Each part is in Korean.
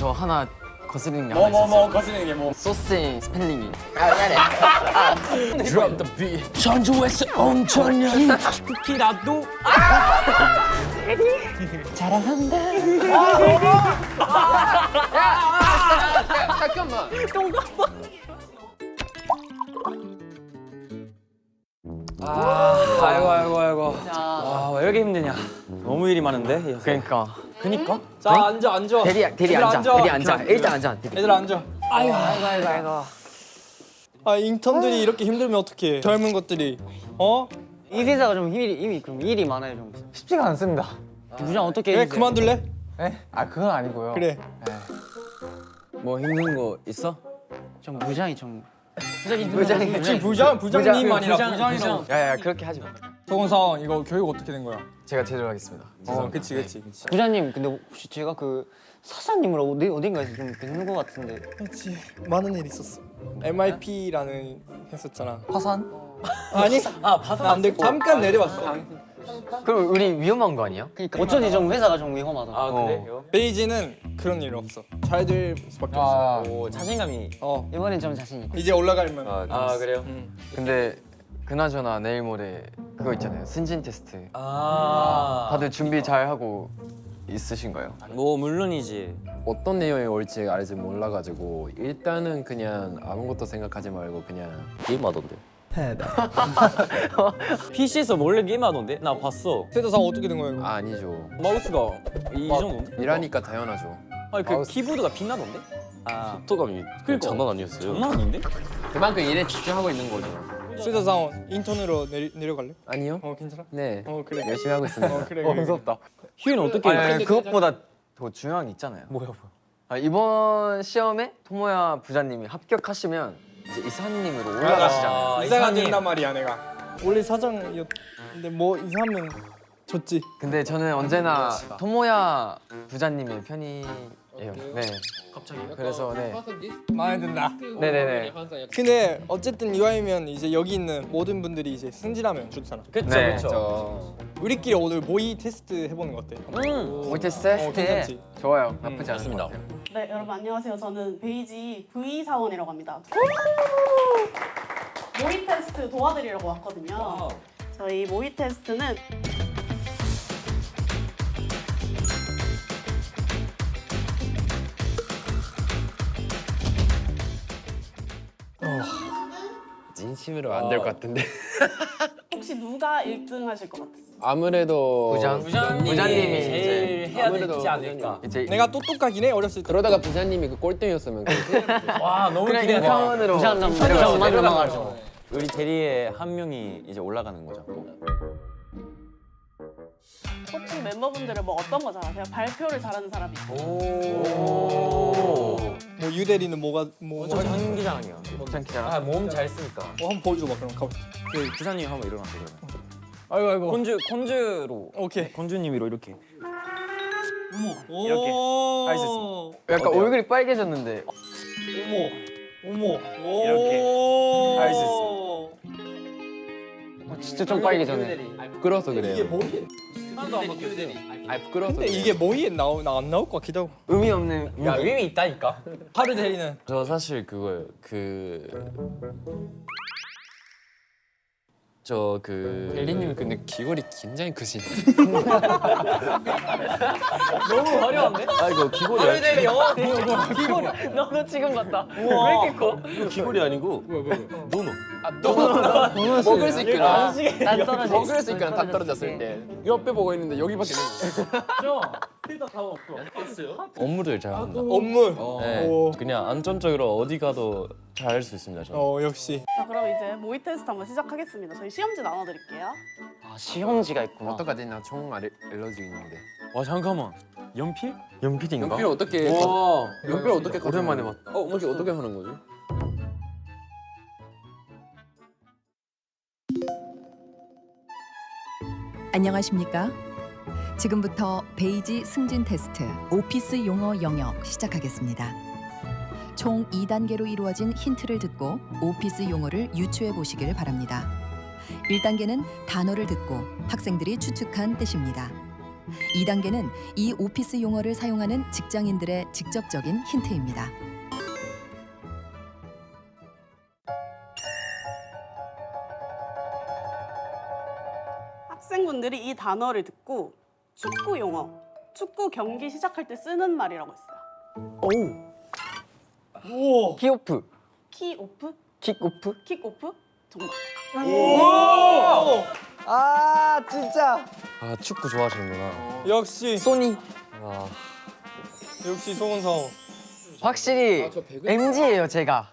저 하나 거스르는 게 하나 있었어요. 뭐 거스르는 게 뭐? 소스의 스펠링이. Drop the beat. 전주에서 온 천년이 쿠키라도. 잠깐만. 아이고. 왜 이렇게 힘드냐? 너무 일이 많은데. 그러니까. 그니까. 자 앉아. 대리 앉아. 일단 앉아. 얘들아 앉아. 아이고. 아 인턴들이 이렇게 힘들면 어떡해? 젊은 것들이. 이 회사가 좀 이미 좀 일이 많아요 좀. 쉽지가 않습니다. 부장 어떻게 그래 해주세요? 그만둘래? 네? 아 그건 아니고요. 그래. 뭐 힘든 거 있어? 좀 부장이 좀. 지금 부장님 아니라 부장이라고. 야야 그렇게 하지 마. 서건사원 이거 교육 어떻게 된 거야? 제가 제대로하겠습니다. 그치. 부장님 근데 혹시 제가 그 사사님을 어딘가에서 좀 뵙는 것 같은데. 그렇지. 많은 일 있었어. MIP라는 했었잖아. 파산? 아니. 파산 안 돼. 잠깐 내려왔어. 그럼 우리 위험한 거 아니야? 그러니까 어쩐지 좀 회사가 좀 위험하더라. 그래요? 베이지는 그런 일 없어. 잘 될 수밖에 없어. 오 자신감이. 이번엔 좀 자신 있고. 이제 올라가면. 그래요? 근데 그나저나 내일 모레 그거 있잖아요. 승진 테스트. 다들 준비 잘 하고 있으신가요? 뭐 물론이지. 어떤 내용이 올지 아직 몰라가지고 일단은 그냥 아무것도 생각하지 말고 그냥 게임하던데. PC에서 몰래 게임하던데? 나 봤어. 세대상 어떻게 된 거야 이거? 아니죠. 마우스가 이 정도인데? 일하니까 당연하죠. 아니 그 키보드가 빛나던데? 속도감이 장난 아니었어요. 장난 아닌데? 그만큼 일에 집중하고 있는 거죠. 세대상 인턴으로 내려갈래? 아니요. 괜찮아? 네. 그래. 열심히 하고 있습니다. 그래. 무섭다. 휴이는 어떻게? 아니, 그것보다 더 중요한 게 있잖아요. 뭐야? 이번 시험에 토모야 부장님이 합격하시면 이제 이사님으로 올라가시잖아요. 이사가 된단 말이야 내가. 원래 사장이었는데 뭐 이사하면 졌지. 근데 저는 언제나 토모야 부장님의 편이에요. 네. 그래서 네. 마음에 든다. 네네네. 근데 어쨌든 이왕이면 이제 여기 있는 모든 분들이 이제 승진하면 좋잖아. 그쵸. 우리끼리 오늘 모의 테스트 해보는 거 어때? 모의 테스트? 괜찮지? 좋아요. 나쁘지 않은 것 같아요. 네, 여러분 안녕하세요. 저는 베이지 V 사원이라고 합니다. 모의 테스트 도와드리려고 왔거든요. 저희 모의 테스트는 진심으로 안 될 것 같은데. 혹시 누가 1등 하실 것 같으세요? 아무래도 부장님이 제일 이제 해야 되지 않을까. 이제 내가 똑똑하긴 해 어렸을 때. 그러다가 부장님이 그 꼴등이었으면 와 너무 그냥 기대돼. 인턴으로 부장만 넘어가죠. 우리 대리에 한 명이 이제 올라가는 거죠. 혹시 멤버분들은 뭐 어떤 거 잘하세요? 발표를 잘하는 사람이 있고 뭐 유대리는 뭐가 뭐 저 장기자랑이야. 장기자랑? 몸 잘 쓰니까. 한번 보여줘봐 그럼 가보. 그 부장님 한번 일어나세요 그러면. 아이고. 콘즈로. 오케이. 콘즈님으로 이렇게. 이렇게 할수 있어. 약간 얼굴이 빨개졌는데 어머. 이렇게 할수 있어. 진짜 좀 빨개졌네. 부끄러워서 그래요. 이게 모의에. 아니 부끄러워서. 근데 이게 모의에 안 나올 것 같기도 하고. 의미 없는 야 의미 있다니까. 하루 대리는 저 사실 그거예요. 벨리님 근데 귀걸이 굉장히 크시네. 너무 화려한데? 아 이거 귀걸이 아니, 대리 영화 귀걸이. 너도 지금 같다. 왜 이렇게 커? 이거 귀걸이 아니고 노노. 먹을 수 있구나. 난 떨어져. 먹을 수 있구나. 다 떨어졌을 때. 옆에 보고 있는데 여기밖에 없어. 업무를 잘 합니다. 업무. 네, 오. 그냥 안전적으로 어디 가도 잘 할 수 있습니다. 저는. 역시. 자, 그럼 이제 모의 테스트 한번 시작하겠습니다. 저희 시험지 나눠드릴게요. 아 시험지가 있구나. 어떡하지? 나 총 알러지 있는데. 와 잠깐만. 연필? 연필인가? 연필 어떻게? 연필 어떻게? 오랜만에 봤다. 연필 어떻게 하는 거지? 안녕하십니까? 지금부터 베이지 승진 테스트 오피스 용어 영역 시작하겠습니다. 총 2단계로 이루어진 힌트를 듣고 오피스 용어를 유추해 보시길 바랍니다. 1단계는 단어를 듣고 학생들이 추측한 뜻입니다. 2단계는 이 오피스 용어를 사용하는 직장인들의 직접적인 힌트입니다. 학생분들이 이 단어를 듣고 축구 용어, 축구 경기 시작할 때 쓰는 말이라고 했어요. 키오프. 키오프? 킥오프. 킥오프? 정답. 아 진짜. 아 축구 좋아하시는구나. 역시 소니. 아, 역시 송은서. 확실히 MG예요 제가.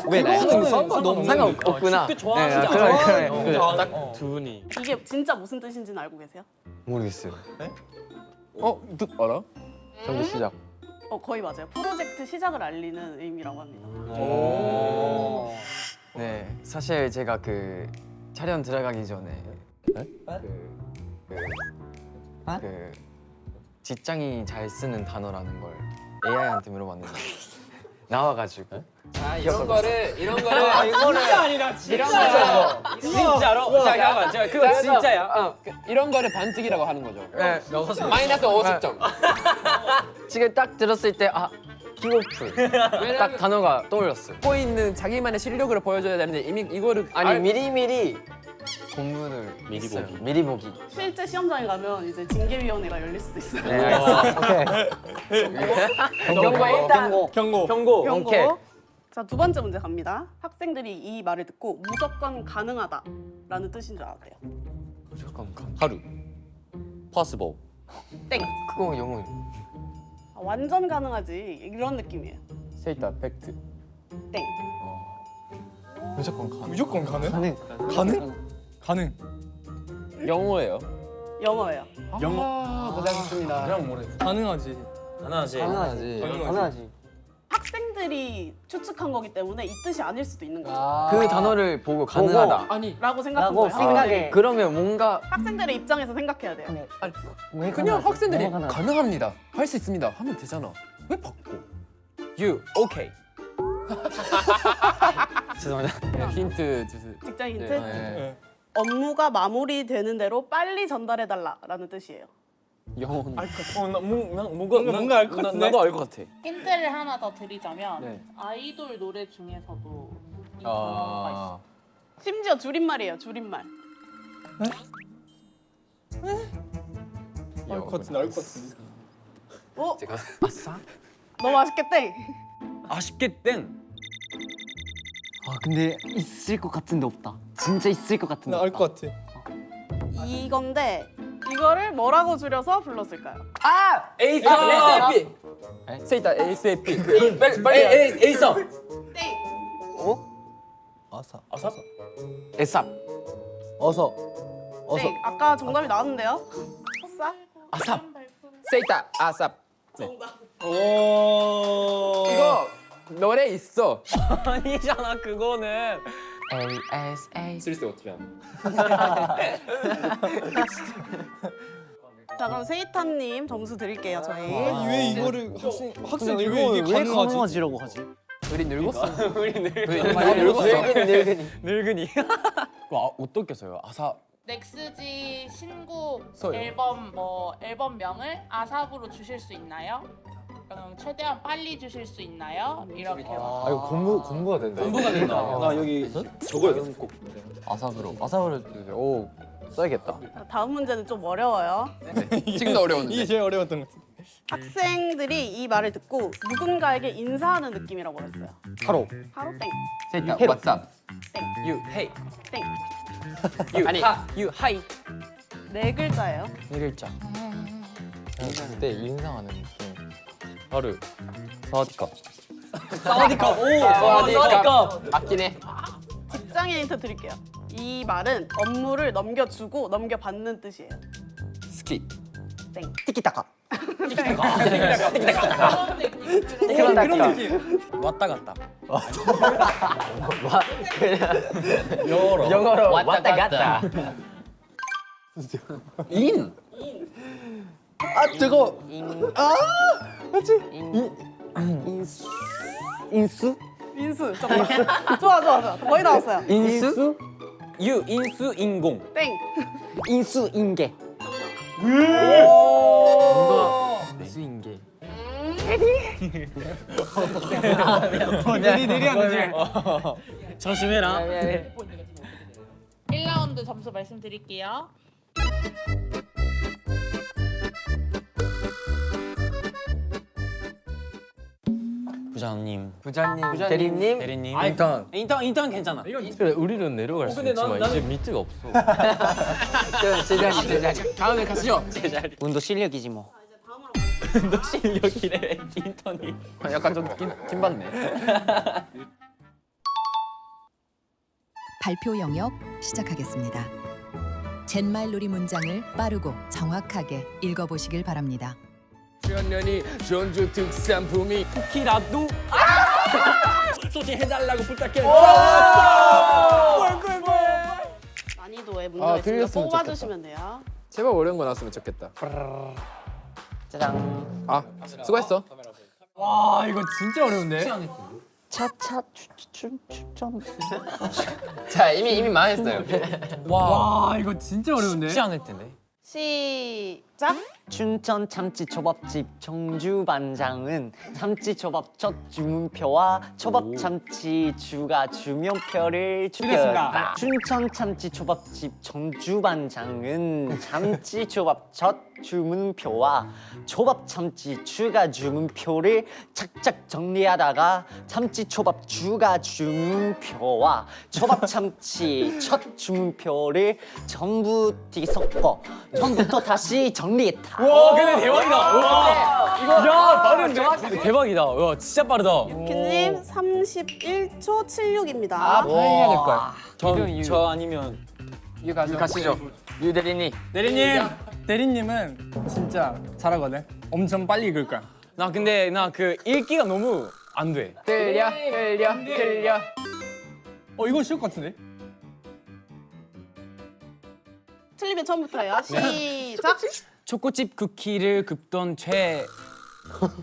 왜 이거는 상관없는 상관없구나. 축구 좋아하시지 네, 않아요? 그래. 딱 두 분이. 이게 진짜 무슨 뜻인지는 알고 계세요? 모르겠어요. 알아? 경기 시작. 거의 맞아요. 프로젝트 시작을 알리는 의미라고 합니다. 네, 사실 제가 그 촬영 들어가기 전에 그 직장이 잘 쓰는 단어라는 걸 AI한테 물어봤는데 나와가지고 이런 거를 진짜로? 잠깐만, 그거 진짜야? 이런 거를 반칙이라고 하는 거죠. 네, 마이너스 50점. 지금 딱 들었을 때 아 키오프 딱 단어가 떠올랐어요. 갖고 있는 자기만의 실력을 보여줘야 되는데 이미 이거를 아니 미리미리 공부를 미리 했어요. 보기. 미리 보기. 실제 시험장에 가면 이제 징계위원회가 열릴 수도 있어요. 네, 알겠습니다. 경고 일단. 경고. 경고. 경고. 오케이. 자, 두 번째 문제 갑니다. 학생들이 이 말을 듣고 무조건 가능하다라는 뜻인 줄 알았대요. 무조건 가. 하루. possible. 땡. 그거 영어. 완전 가능하지 이런 느낌이에요. 세이타 팩트. 땡. 무조건 가. 무조건 가능? 가능? 가능. 영어예요. 영어예요. 고생하셨습니다. 가능하지. 하나지. 가능하지. 학생들이 추측한 거기 때문에 이 뜻이 아닐 수도 있는 거죠. 그 단어를 보고 가능하다. 아니 라고 생각한 라고 거예요. 생각해. 그러면 뭔가 학생들의 입장에서 생각해야 돼요. 그냥 학생들이 뭐가 가능합니다. 할 수 있습니다. 하면 되잖아. 왜 바꿔? You okay. 죄송합니다. 힌트 주세요. 직장 힌트. 네. 업무가 마무리되는 대로 빨리 전달해달라라는 뜻이에요. 영어. 뭔가 알 것 같은데? 나도 알 것 같아. 힌트를 하나 더 드리자면 네. 아이돌 노래 중에서도 이 단어가 있어요. 심지어 줄임말이에요. 줄임말. 알 것 같은데, 알 것 같은데. 어? 제가 너무 아쉽겠대. 아쉽게 땡. 아 근데 있을 것 같은데 없다. 진짜 있을 것 같은데. 나 알 것 같아. 이건데 이거를 뭐라고 줄여서 불렀을까요? ASAP. 세이타 ASAP. 빨리 에이서. 땡. 아사. 아삽? 에삽. 어서. 땡. 아까 정답이 나왔는데요. 싸? 아삽. 세이타 아삽. 오. 이거 노래 있어. 아니잖아 그거는. ASA. 쓸수 어떻게 하면? 자 그럼 세이타님 점수 드릴게요 저희. 아니, 왜 이거를 학생들이 왜 이거 이게 왜 가능하지? 가능하지라고 하지? 우리 늙었어. 우리 많이 늙었어. 늙은이. 그거 어떻게 써요? 아사. 넥스지 신곡 소요. 앨범명을 아삽으로 주실 수 있나요? 최대한 빨리 주실 수 있나요? 이렇게. 아 이거 공부가 된다. 공부가 된다. 나 여기 아삽으로. 오 써야겠다. 자, 다음 문제는 좀 어려워요. 지금도 어려웠는데. 이게 제일 어려웠던 것 같아. 학생들이 이 말을 듣고 누군가에게 인사하는 느낌이라고 했어요. 하루. 하루 땡. 세이타 왓츠업. You hey. 땡. You ha. You hi. 네 글자예요. 네 글자. 그때 인상하는 느낌. 하루. 사와디컵. 사와디컵. 오. 사와디컵. 맞긴 해. 직장인 힌트 드릴게요. 이 말은 업무를 넘겨주고 넘겨받는 뜻이에요. 스키. 땡. 티키타카. 그런 느낌. 왔다 갔다. 영어로 왔다 갔다. 인. 아 뜨거. 인수? 인수. 정답. 좋아. 거의 나왔어요. 인수? You 인수 인공. 땡. 인수 인계. 무수인 게. 조심해라. 1라운드 점수 말씀드릴게요. 부장님, 대리님. 대리님. 일단 인턴 괜찮아. 그래 우리는 내려갈 수 있지만 이제 밑에가 없어. 제자리. 다음에 가시죠. 운도 실력이지 뭐. 다음으로 너 실력이래 인턴이. 약간 좀 킹받네. 발표 영역 시작하겠습니다. 젠말놀이 문장을 빠르고 정확하게 읽어보시길 바랍니다. 천년이 전주 특산품이 쿠키라도 소개해달라고 부탁해. 난이도에 문제가 있으면 틀렸으면 뽑아주시면 돼요. 제발 어려운 거 나왔으면 좋겠다. 짜장. 아 수고했어. 와 이거 진짜 어려운데. 차차 추천. 자 이미 망했어요. 와 이거 진짜 어려운데. 쉽지 않을 텐데. 시작. 춘천 참치초밥집 정주반장은 참치초밥 첫 주문표와 초밥 참치 주가 주면표를 틀렸습니다. 추겼다. 춘천 참치초밥집 정주반장은 참치초밥 첫 주문표와 초밥 참치 추가 주문표를 착착 정리하다가 참치초밥 추가 주문표와 초밥 참치 첫 주문표를 전부 뒤섞어 처음부터 다시 정리했다. 와 근데 대박이다. 와 이거 야 빠른데? 대박이다. 와 진짜 빠르다. 유키님 31초 76입니다. 해야 될 거야. 저 아니면 유 가시죠. 유 대리님. 대리님은 진짜 잘하거든. 엄청 빨리 읽을 거야. 나 근데 나 그 읽기가 너무 안 돼. 틀려. 이거 쉬울 것 같은데? 틀리면 처음부터예요. 시작. 초코칩 쿠키를 굽던 최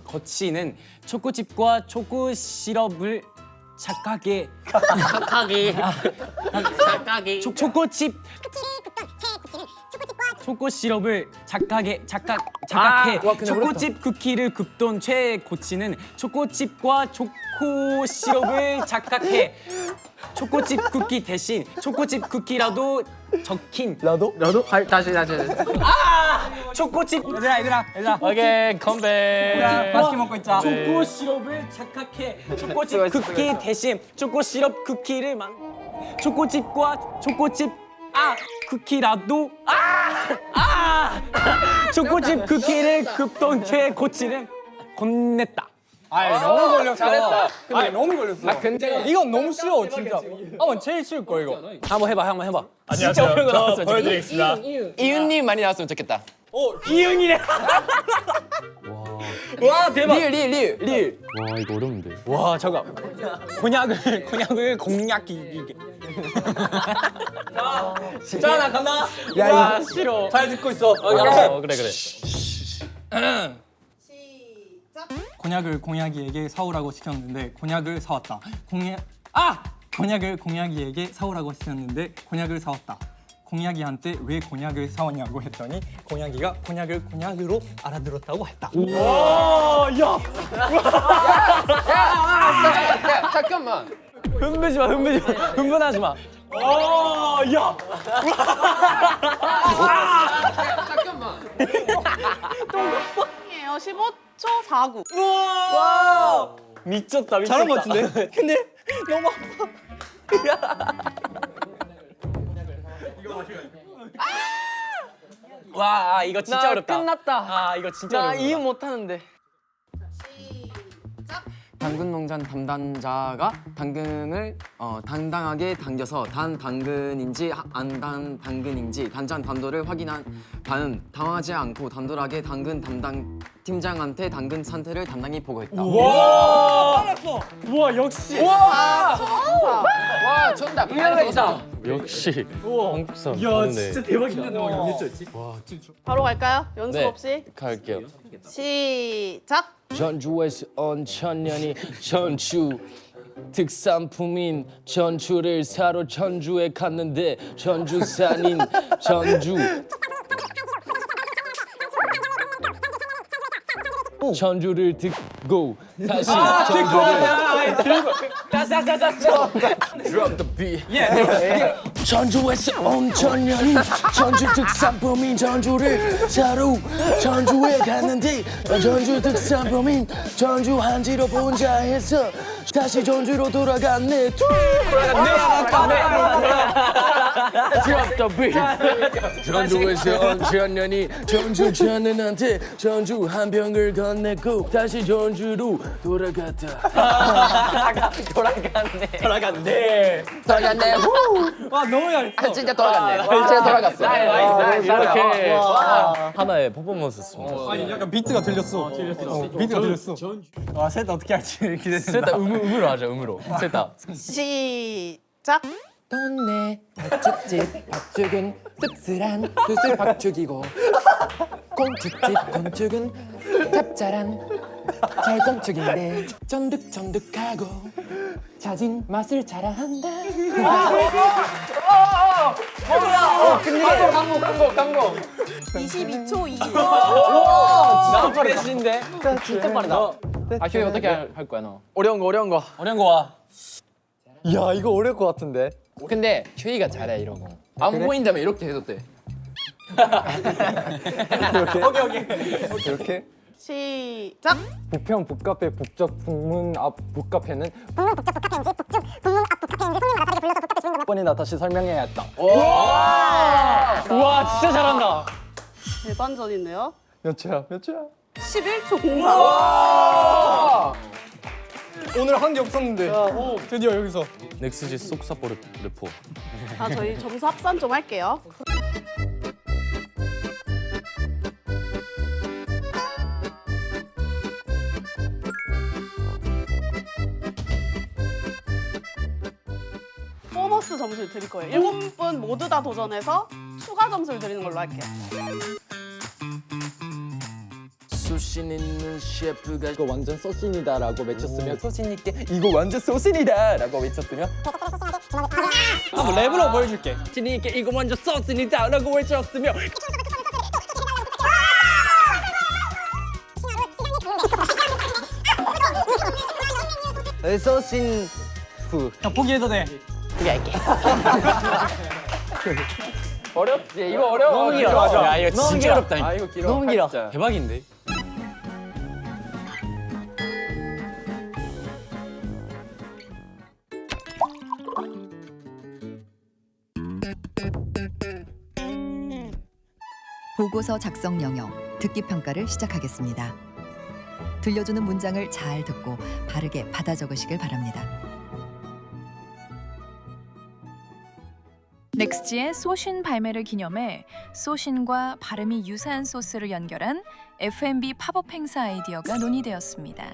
거치는 초코칩과 초코 시럽을 착하게 초코칩 초코 시럽을 착각해 초코칩 쿠키를 굽던 최 고치는 초코칩과 초코 시럽을 착각해 초코칩 쿠키 대신 초코칩 쿠키라도 적힌 너도? 다시. 초코칩 얘들아. 오케이 컴백. 맛있게 먹고 있자. 초코 시럽을 착각해 초코칩 쿠키 대신 초코 시럽 쿠키를 초코칩과 초코칩 쿠키라도 초코칩 쿠키를 굽던 최 고치는 건넸다. 너무 걸렸어. 잘했다. 너무 걸렸어. 근데 이건 너무 쉬워 진짜. 제일 쉬울 거 이거. 한번 해봐. 진짜 어려운 거 나왔으면 보여드리겠습니다. 이윤님 많이 나왔으면 좋겠다. 이응이래. 와 대박. 리을. 와 이거 어려운데. 와 잠깐. 곤약을 공략이. 자 나 간다. 야 싫어. 잘 듣고 있어. 그래. 시작. 곤약을 공약이에게 사오라고 시켰는데 곤약을 사왔다. 곤약을 공약이에게 사오라고 시켰는데 곤약을 사왔다. 공약이한테 왜 곤약을 사왔냐고 했더니 공약이가 곤약을 공약으로 알아들었다고 했다. 잠깐만. 흥분하지 마. 잠깐만. 이에요. 15초 49. 미쳤다. 잘한 것 같은데? 근데 너무 와 이거 진짜 어렵다. 끝났다. 이거 진짜 어렵다. 이해 못 하는데. 시작. 당근 농장 담당자가 당근을 당당하게 당겨서 단 당근인지 안 단 당근인지 단장 단도를 확인한 다음 당황하지 않고 단돌하게 당근 담당 팀장한테 당근 상태를 담당히 보고했다. 와 역시. 와 정답. 역시 한국 사람 다르네. 대박이다. 바로 갈까요? 연습 네. 없이. 갈게요. 시작. 전주에서 온 천년이 전주 특산품인 전주를 사러 전주에 갔는데 전주산인 전주 전주를 듣고 다시 전주를 Drop the beat. 전주에서 온 청년이 전주 특산품인 전주를 사러 전주에 갔는데 전주 특산품인 전주 한지로 본자 해서 다시 전주로 돌아갔네. Drop the beat. 전주에서 온 청년이 전주 청년한테 전주 한 병을 건네고 다시 전주로 돌아갔다. 돌아갔네. 와 너무 잘했어. 진짜 돌아갔네. 진짜 돌아갔어. 이렇게 하나의 퍼포먼스였습니다. 아니 약간 비트가 들렸어. 비트가 들렸어. 와셋 어떻게 할지 기대된다. 셋다 음으로 하자 음으로. 셋다. 시작. 동네 밥집집 밥죽은 씁쓸한 술 밥죽이고 꽁치집 건축은 짭짤한 잘건축인데 쫀득쫀득하고 자진 맛을 자랑한다. 22초 2. 나 빠르신데. 진짜 빠르다. 아 휴이 어떻게 할 거야 너? 어려운 거. 어려운 거 와. 야 이거 어려울 것 같은데. 근데 휴이가 잘해 이런 거. 안 보인다면 이렇게 해도 돼. 이렇게. 시작. 부평 북카페 북적 북문 앞 북카페는 번이나 다시 설명해야 했다. 우와 진짜 잘한다. 대반전인데요. 몇 초야? 11초 04. 오늘 한 게 없었는데 드디어 여기서. 넥스지 속사포 래퍼. 저희 점수 합산 좀 할게요. 보너스 점수를 드릴 거예요. 7분 모두 다 도전해서 추가 점수를 드리는 걸로 할게요. 수신 있는 셰프가 이거 완전 소신이다라고 외쳤으면 소신 있게 이거 완전 소신이다라고 외쳤으면 한번 랩으로 보여줄게. 소신 있게 이거 완전 소신이다라고 외쳤으며 소신 후. 야 포기해도 돼. 어렵지 이거 어려워. 너무 길어. 맞아. 야 이거 진짜 어렵다. 아 이거 길어. 너무 길어. 진짜. 대박인데. 보고서 작성 영역, 듣기 평가를 시작하겠습니다. 들려주는 문장을 잘 듣고 바르게 받아 적으시길 바랍니다. 넥스트의 소신 발매를 기념해 소신과 발음이 유사한 소스를 연결한 F&B 팝업 행사 아이디어가 논의되었습니다.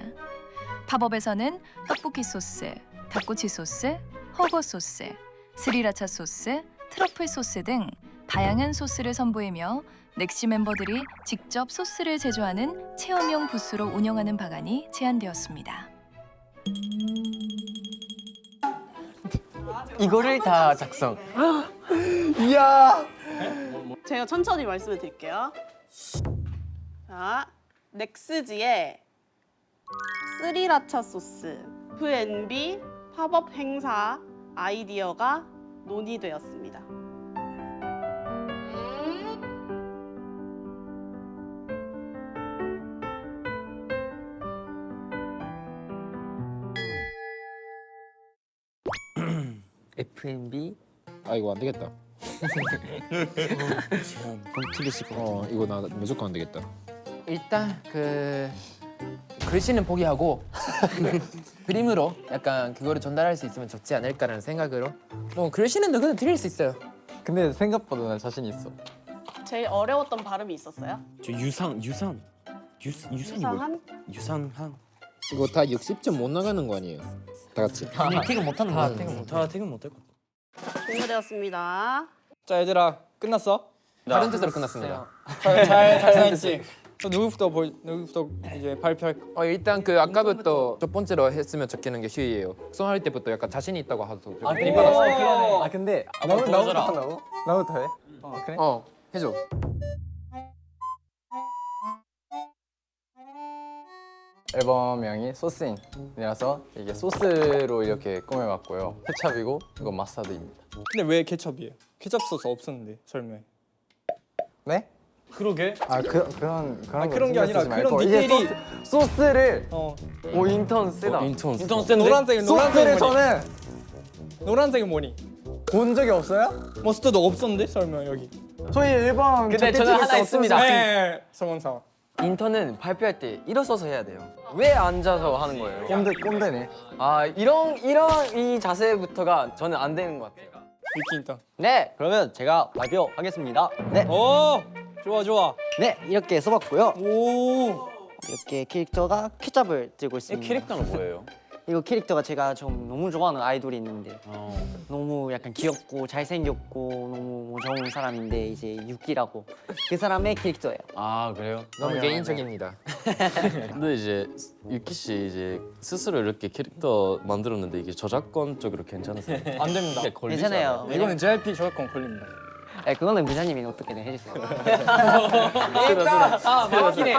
팝업에서는 떡볶이 소스, 닭꼬치 소스, 허거 소스, 스리라차 소스, 트러플 소스 등 다양한 소스를 선보이며 넥시 멤버들이 직접 소스를 제조하는 체험용 부스로 운영하는 방안이 제안되었습니다. 이거를 다 작성. 제가 천천히 말씀을 드릴게요. 자, 넥스지의 스리라차 소스 F&B 팝업 행사 아이디어가 논의되었습니다. F&B 아 이거 안 되겠다. 이거 나 무조건 안 되겠다. 일단 그 글씨는 포기하고 그림으로 약간 그거를 전달할 수 있으면 좋지 않을까라는 생각으로 뭐 글씨는 누구든 드릴 수 있어요. 근데 생각보다 나 자신 있어. 제일 어려웠던 발음이 있었어요? 저 유산이 유사한? 유산한. 이거 다 60점 못 나가는 거 아니에요? 다 같이. 티가 못하는 거야. 다 퇴근 못할 것 같아. 종료되었습니다. 자 얘들아 끝났어? 다른 뜻으로 끝났습니다. 잘 했지. 누구부터 이제 발표할? 일단 그 아까부터 첫 번째로 했으면 좋겠는 게 휴이예요. 수업할 때부터 약간 자신이 있다고 하도 아 그래. 아 근데 나부터 한다고? 나부터 해? 그래? 해줘. 앨범명이 소스인이라서 이게 소스로 이렇게 꾸며봤고요. 케찹이고 이건 마스타드입니다. 근데 왜 케첩이에요? 케첩 소스 없었는데 설명해. 네? 그러게. 그런 게 아니라 그런 이게 디테일이 소스를 오 인턴 쓰다. 인턴 노란색 소스를 뭐니? 저는 노란색은 뭐니? 본 적이 없어요? 머스터드 없었는데 설명 여기. 저희 앨범 근데 저는 하나 있습니다. 네, 성원사. 인턴은 발표할 때 일어서서 해야 돼요. 왜 앉아서 하는 거예요? 꼰대네. 아 이런 이 자세부터가 저는 안 되는 것 같아요. 위키 인턴. 네, 그러면 제가 발표하겠습니다. 네, 오, 좋아. 네 이렇게 써봤고요. 오. 이렇게 캐릭터가 케첩을 들고 있습니다. 캐릭터는 뭐예요? 이거 캐릭터가 제가 좀 너무 좋아하는 아이돌이 있는데 너무 약간 귀엽고 잘생겼고 너무 뭐 좋은 사람인데 이제 유키라고 그 사람의 캐릭터예요. 아 그래요? 너무 개인적입니다. 근데 이제 유키 씨 이제 스스로 이렇게 캐릭터 만들었는데 이게 저작권 쪽으로 괜찮으세요? 안 됩니다. 괜찮아요. 이거는 JYP 저작권 걸립니다. 네, 그거는 부장님이 어떻게든 해주세요. 맞긴 해.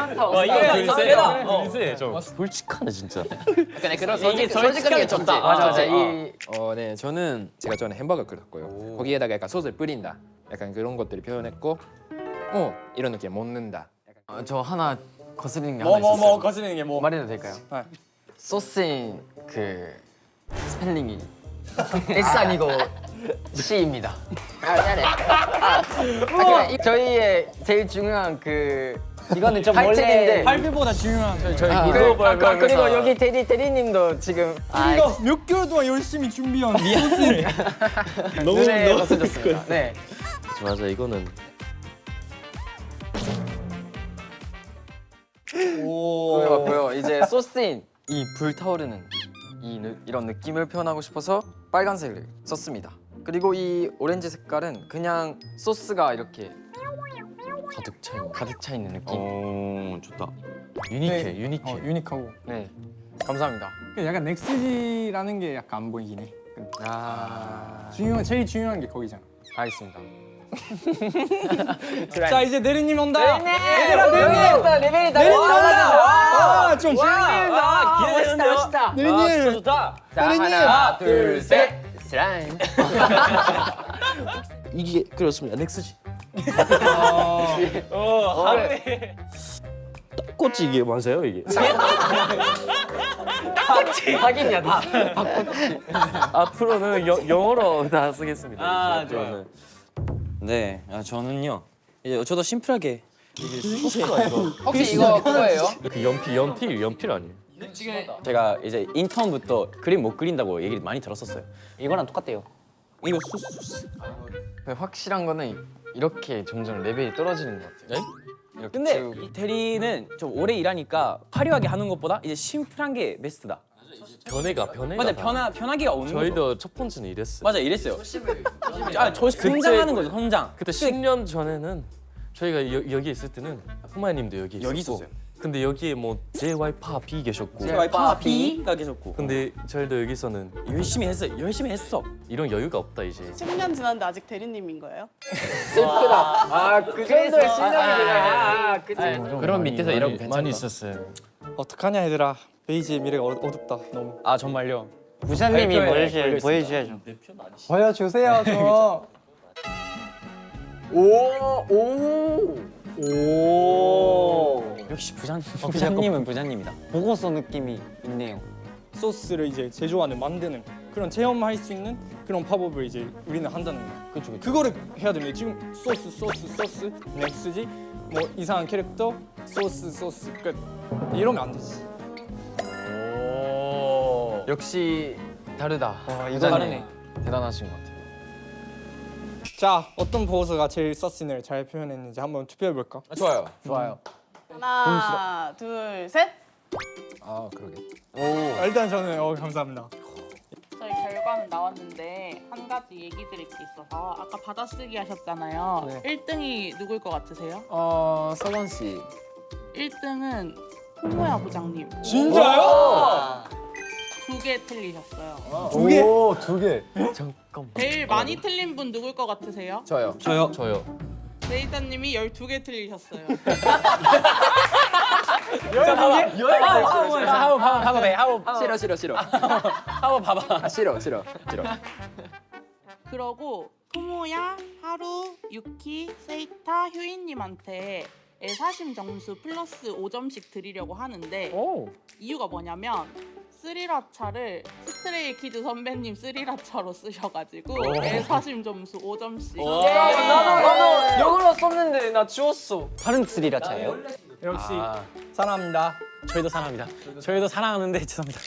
둘세 좀 솔직하네 진짜. 근데 그런 솔직하게 좋지. 맞아. 네, 저는 햄버거 끓였고요. 거기에다가 약간 소스를 뿌린다. 약간 그런 것들을 표현했고, 이런 느낌 먹는다. 저 하나 거스르는 게 하나 있었어요. 뭐 거스르는 게 뭐? 말해도 될까요? 네. 소스인 그 스펠링이 S 아니고 C입니다. 저희의 제일 중요한 그 이거는 좀 타이틀인데 발표보다 중요한. 저희 그리고 여기 대리님도 지금 이거 몇 개월 동안 열심히 준비한 소스. 눈에 거슬렸습니다. 네. 맞아 이거는 그래갖고요. 이제 소스인 이 불타오르는 이런 느낌을 표현하고 싶어서 빨간색을 썼습니다. 그리고 이 오렌지 색깔은 그냥 소스가 이렇게 가득 차 있는 느낌. 좋다. 유니크해. 유니크하고. 네, 감사합니다. 약간 넥스지라는 게 약간 안 보이긴 해. 제일 중요한 게 거기잖아. 알겠습니다. 자 이제 내리님 온다. 레벨이다. 좀 멋있다. 내리님. 좋다. 내리님. 하나, 둘, 셋. 슬라임. 이게 그렇습니다. 넥스지. 떡꼬치 이게 맞아요 이게? 확인이야 다. 앞으로는 영어로 다 쓰겠습니다. 좋아요. 네, 저는요. 이제 저도 심플하게 혹시 이거 그거예요? 그 연필 아니에요? 제가 이제 인턴부터 그림 못 그린다고 얘기를 많이 들었었어요. 이거랑 똑같대요. 이거 소스. 확실한 거는 이렇게 점점 레벨이 떨어지는 것 같아요. 이렇게 근데 쭉. 이 대리는 좀 오래 일하니까 화려하게 하는 것보다 이제 심플한 게 베스트다. 변해가 맞아, 변하기가 오는 거죠. 저희도 첫 번째는 이랬어요. 맞아, 이랬어요. 저 성장하는 거죠, 성장. 그때 10년 전에는 저희가 여기 있을 때는 후마님도 여기 있었어요. 근데 여기에 뭐 JYP 계셨고 JYP가 계셨고. 근데 저희도 여기서는 열심히 했어. 이런 여유가 없다 이제. 10년 지났는데 아직 대리님인 거예요? 슬프다. 그 정도의 실력이구나. 그치. 그럼 밑에서 이러면 많이 괜찮다. 있었어요. 어떡하냐 얘들아. 베이지의 미래가 어둡다 너무. 아, 정말요? 부장님이 발표에 보여주셔야죠. 보여주세요 저. 역시 부장님은 부장님이다. 보고서 느낌이 있네요. 소스를 이제 제조하는 만드는 그런 체험할 수 있는 그런 팝업을 이제 우리는 한다는 거야. 그쵸. 그거를 해야 됩니다. 지금 소스 넥스지 뭐 이상한 캐릭터 소스 끝 이러면 안 되지. 역시 다르다. 이거 다르네. 대단하신 것 같아요. 자, 어떤 보고서가 제일 서신을 잘 표현했는지 한번 투표해 볼까? 좋아요. 하나, 둘, 셋. 그러게. 일단 저는 감사합니다. 저희 결과는 나왔는데 한 가지 얘기 드릴 게 있어서 아까 받아쓰기 하셨잖아요. 1등이 누굴 것 같으세요? 서건 씨. 1등은 홍모야 부장님. 진짜요? 2개 틀리셨어요. 두 개. 제일 많이 틀린 분 누굴 것 같으세요? 저요. 저요. 레이다님이 12개 틀리셨어요. 봐봐 배 싫어. 한번 봐봐. 아, 싫어. 그러고 토모야, 하루, 유키, 세이타, 휴이님한테 애사심 점수 플러스 5점씩 드리려고 하는데 이유가 뭐냐면 스리라차를 스트레이키즈 선배님 스리라차로 쓰셔가지고 애사심 점수 5점씩. 나도 이걸로 썼는데 나 지웠어. 다른 스리라차예요? 역시 사랑합니다. 저희도 사랑합니다. 저희도 사랑하는데 죄송합니다.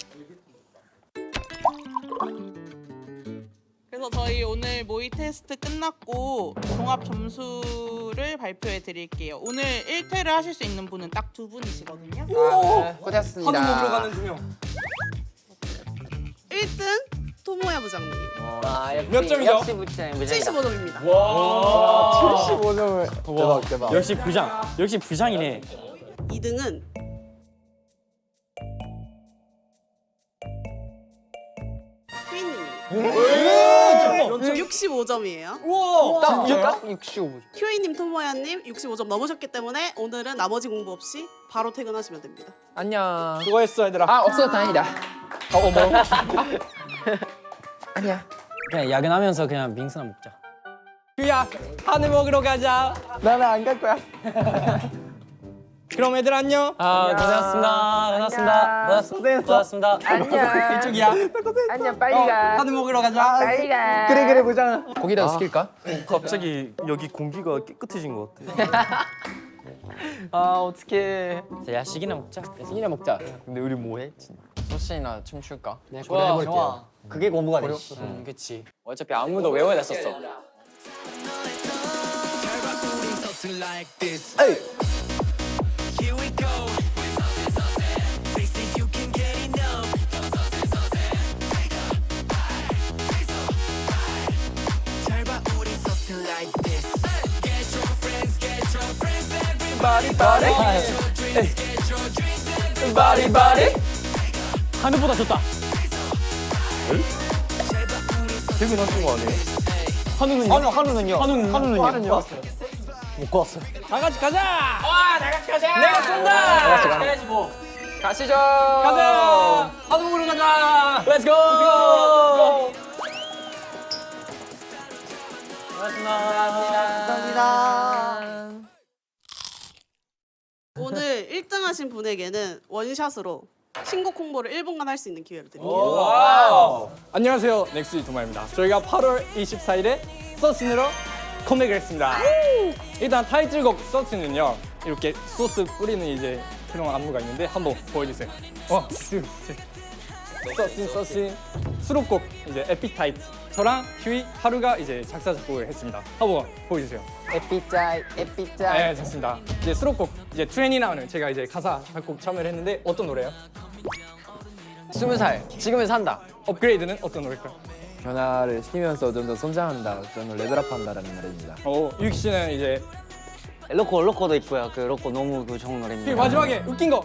그래서 저희 오늘 모의 테스트 끝났고 종합 점수를 발표해 드릴게요. 오늘 1퇴를 하실 수 있는 분은 딱 2분이시거든요. 고생하셨습니다. 한우 먹으러 가는 2명. 1등 토모야 부장님. 몇 점이죠? 역시 부장님. 75점입니다. 75점을. 대박. 역시 부장이네. 2등은 휴이님입니다. 65점이에요. 진짜요? 65. 휴이님, 토모야님 65점 넘으셨기 때문에 오늘은 나머지 공부 없이 바로 퇴근하시면 됩니다. 안녕. 수고했어 얘들아. 아 없어서 다행이다. 어머. 아니야. 그냥 야근하면서 그냥 밍스나 먹자. 규야 한우 먹으러 가자. 나는 안 갈 거야. 그럼 애들 안녕. 고생했습니다. 안녕. 이쪽이야. 안녕 빨리 가. 한우 먹으러 가자. 빨리 가. 그래 부장. 고기라도 시킬까? 갑자기 여기 공기가 깨끗해진 것 같아. 어떡해. 자, 야식이나 먹자. 야식이나 먹자. 근데 우리 뭐해? 소신이나 춤출까? 네, 고려해볼게요. 그게 고무가 되지. 그치. 어차피 안무도 외워놨었어. 하늘보다 좋다. 퇴근하신 거 아니에요? 한우는요? 먹고 왔어. 다 같이 가자. 내가 쏜다. 해야지 뭐. 가시죠. 가자. 한우 먹으러 가자. Let's go. 감사합니다. 오늘 1등 하신 분에게는 원샷으로 신곡 홍보를 1분간 할 수 있는 기회를 드립니다. 안녕하세요, 넥스트 도마입니다. 저희가 8월 24일에 서신으로 컴백을 했습니다. 일단 타이틀곡 서신은요, 이렇게 소스 뿌리는 이제 그런 안무가 있는데 한번 보여주세요. 서신 수록곡 이제 에피타이트. 저랑 휴이, 하루가 이제 작사 작곡을 했습니다. 한번 보여주세요. 에피타이트. 네, 좋습니다. 이제 수록곡 이제 트웬티나운을 제가 이제 가사 작곡 참여를 했는데 어떤 노래요? 20살 지금은 산다. 업그레이드는 어떤 노래일까요? 변화를 시키면서 좀 더 성장한다, 좀 더 레벨업한다라는 노래입니다. 유익 씨는 이제 로코도 있고요. 그 로코 너무 좋은 그 노래입니다. 마지막에 웃긴 거.